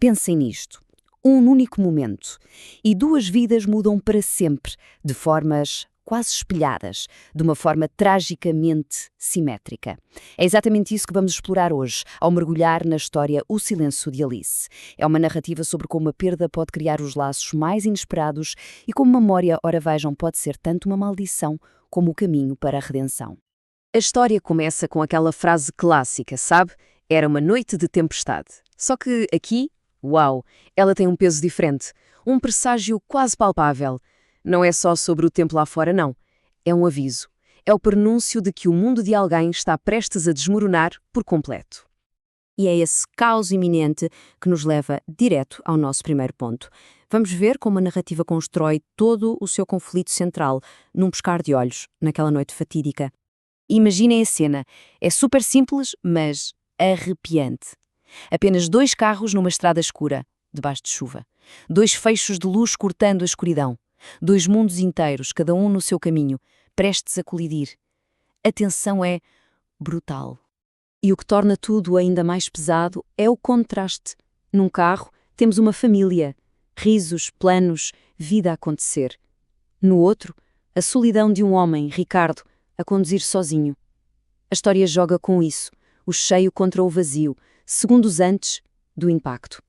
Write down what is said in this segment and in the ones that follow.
Pensem nisto. Um único momento. E duas vidas mudam para sempre, de formas quase espelhadas, de uma forma tragicamente simétrica. É exatamente isso que vamos explorar hoje, ao mergulhar na história O Silêncio de Alice. É uma narrativa sobre como a perda pode criar os laços mais inesperados e como a memória, ora vejam, pode ser tanto uma maldição como o caminho para a redenção. A história começa com aquela frase clássica, sabe? Era uma noite de tempestade. Só que aqui, uau, ela tem um peso diferente, um presságio quase palpável. Não é só sobre o tempo lá fora, não. É um aviso. É o prenúncio de que o mundo de alguém está prestes a desmoronar por completo. E é esse caos iminente que nos leva direto ao nosso primeiro ponto. Vamos ver como a narrativa constrói todo o seu conflito central, num piscar de olhos, naquela noite fatídica. Imaginem a cena. É super simples, mas arrepiante. Apenas 2 carros numa estrada escura, debaixo de chuva. 2 feixes de luz cortando a escuridão. 2 mundos inteiros, cada um no seu caminho, prestes a colidir. A tensão é brutal. E o que torna tudo ainda mais pesado é o contraste. Num carro, temos uma família, risos, planos, vida a acontecer. No outro, a solidão de um homem, Ricardo, a conduzir sozinho. A história joga com isso, o cheio contra o vazio, segundos antes do impacto.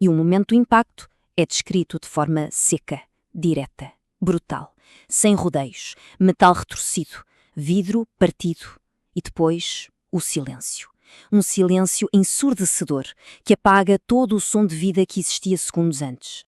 E o momento do impacto é descrito de forma seca, direta, brutal, sem rodeios, metal retorcido, vidro partido e depois o silêncio. Um silêncio ensurdecedor que apaga todo o som de vida que existia segundos antes.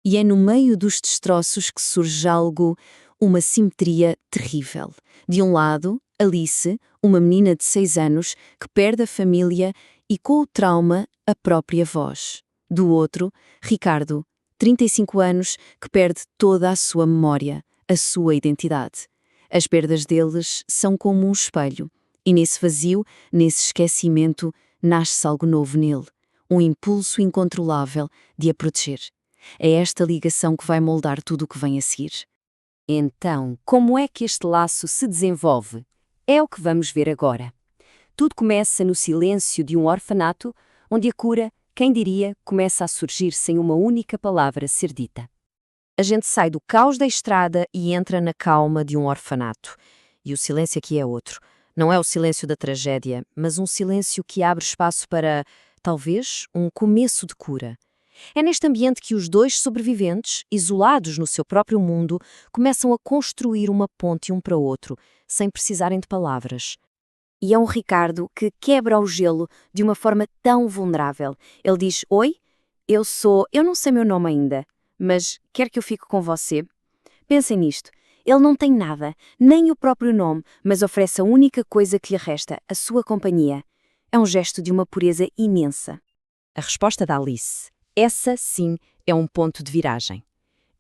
E é no meio dos destroços que surge algo, uma simetria terrível. De um lado, Alice, uma menina de 6 anos que perde a família e com o trauma a própria voz. Do outro, Ricardo, 35 anos, que perde toda a sua memória, a sua identidade. As perdas deles são como um espelho, e nesse vazio, nesse esquecimento, nasce algo novo nele, um impulso incontrolável de a proteger. É esta ligação que vai moldar tudo o que vem a seguir. Então, como é que este laço se desenvolve? É o que vamos ver agora. Tudo começa no silêncio de um orfanato, onde a cura, quem diria, começa a surgir sem uma única palavra ser dita. A gente sai do caos da estrada e entra na calma de um orfanato. E o silêncio aqui é outro. Não é o silêncio da tragédia, mas um silêncio que abre espaço para, talvez, um começo de cura. É neste ambiente que os 2 sobreviventes, isolados no seu próprio mundo, começam a construir uma ponte um para o outro, sem precisarem de palavras. E é um Ricardo que quebra o gelo de uma forma tão vulnerável. Ele diz: "Oi, eu não sei meu nome ainda, mas quer que eu fique com você?" Pensem nisto. Ele não tem nada, nem o próprio nome, mas oferece a única coisa que lhe resta, a sua companhia. É um gesto de uma pureza imensa. A resposta da Alice. Essa, sim, é um ponto de viragem.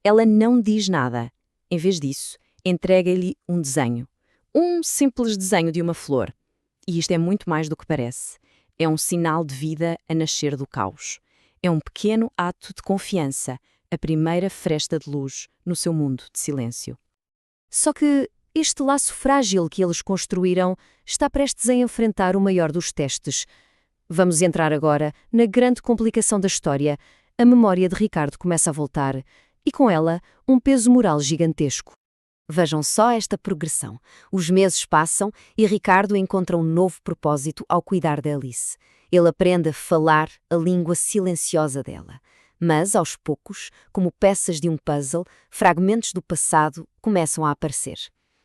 Ela não diz nada. Em vez disso, entrega-lhe um desenho. Um simples desenho de uma flor. E isto é muito mais do que parece. É um sinal de vida a nascer do caos. É um pequeno ato de confiança, a primeira fresta de luz no seu mundo de silêncio. Só que este laço frágil que eles construíram está prestes a enfrentar o maior dos testes. Vamos entrar agora na grande complicação da história. A memória de Ricardo começa a voltar e, com ela, um peso moral gigantesco. Vejam só esta progressão. Os meses passam e Ricardo encontra um novo propósito ao cuidar de Alice. Ele aprende a falar a língua silenciosa dela. Mas, aos poucos, como peças de um puzzle, fragmentos do passado começam a aparecer.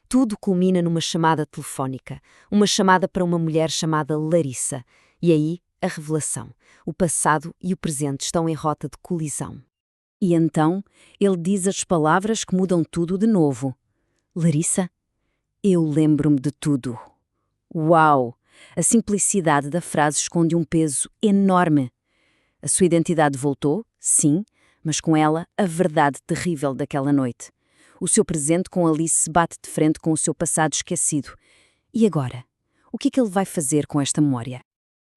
Tudo culmina numa chamada telefónica. Uma chamada para uma mulher chamada Larissa. E aí, a revelação. O passado e o presente estão em rota de colisão. E então, ele diz as palavras que mudam tudo de novo. Larissa? Eu lembro-me de tudo. Uau! A simplicidade da frase esconde um peso enorme. A sua identidade voltou, sim, mas com ela a verdade terrível daquela noite. O seu presente com Alice bate de frente com o seu passado esquecido. E agora? O que é que ele vai fazer com esta memória?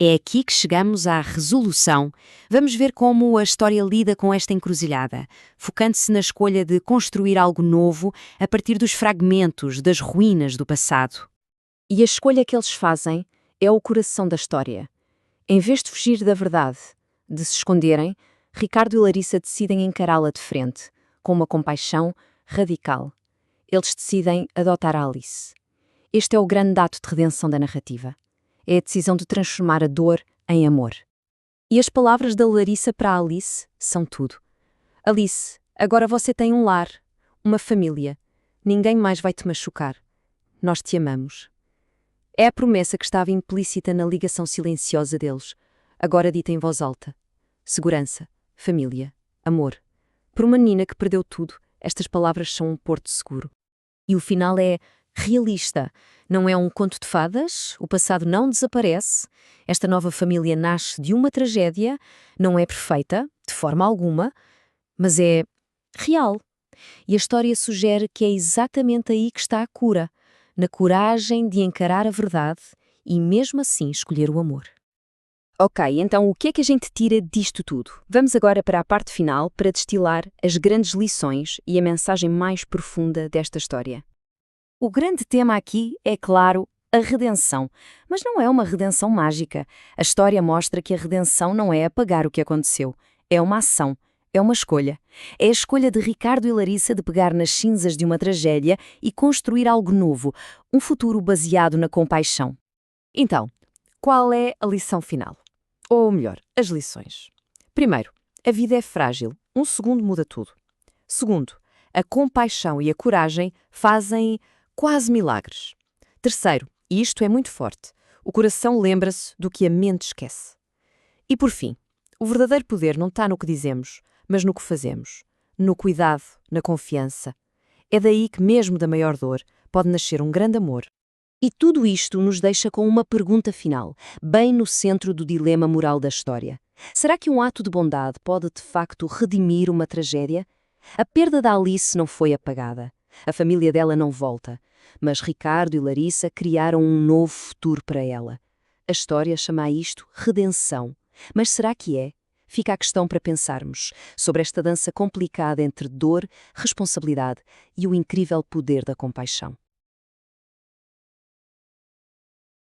É aqui que chegamos à resolução. Vamos ver como a história lida com esta encruzilhada, focando-se na escolha de construir algo novo a partir dos fragmentos, das ruínas do passado. E a escolha que eles fazem é o coração da história. Em vez de fugir da verdade, de se esconderem, Ricardo e Larissa decidem encará-la de frente, com uma compaixão radical. Eles decidem adotar a Alice. Este é o grande ato de redenção da narrativa. É a decisão de transformar a dor em amor. E as palavras da Larissa para a Alice são tudo. Alice, agora você tem um lar, uma família. Ninguém mais vai te machucar. Nós te amamos. É a promessa que estava implícita na ligação silenciosa deles, agora dita em voz alta. Segurança, família, amor. Para uma menina que perdeu tudo, estas palavras são um porto seguro. E o final é realista. Não é um conto de fadas, o passado não desaparece. Esta nova família nasce de uma tragédia, não é perfeita, de forma alguma, mas é real. E a história sugere que é exatamente aí que está a cura, na coragem de encarar a verdade e mesmo assim escolher o amor. Ok, então o que é que a gente tira disto tudo? Vamos agora para a parte final para destilar as grandes lições e a mensagem mais profunda desta história. O grande tema aqui é, claro, a redenção. Mas não é uma redenção mágica. A história mostra que a redenção não é apagar o que aconteceu. É uma ação. É uma escolha. É a escolha de Ricardo e Larissa de pegar nas cinzas de uma tragédia e construir algo novo, um futuro baseado na compaixão. Então, qual é a lição final? Ou melhor, as lições. Primeiro, a vida é frágil. Um segundo muda tudo. Segundo, a compaixão e a coragem fazem quase milagres. Terceiro, e isto é muito forte, o coração lembra-se do que a mente esquece. E por fim, o verdadeiro poder não está no que dizemos, mas no que fazemos, no cuidado, na confiança. É daí que, mesmo da maior dor, pode nascer um grande amor. E tudo isto nos deixa com uma pergunta final, bem no centro do dilema moral da história. Será que um ato de bondade pode de facto redimir uma tragédia? A perda da Alice não foi apagada. A família dela não volta. Mas Ricardo e Larissa criaram um novo futuro para ela. A história chama a isto redenção. Mas será que é? Fica a questão para pensarmos sobre esta dança complicada entre dor, responsabilidade e o incrível poder da compaixão.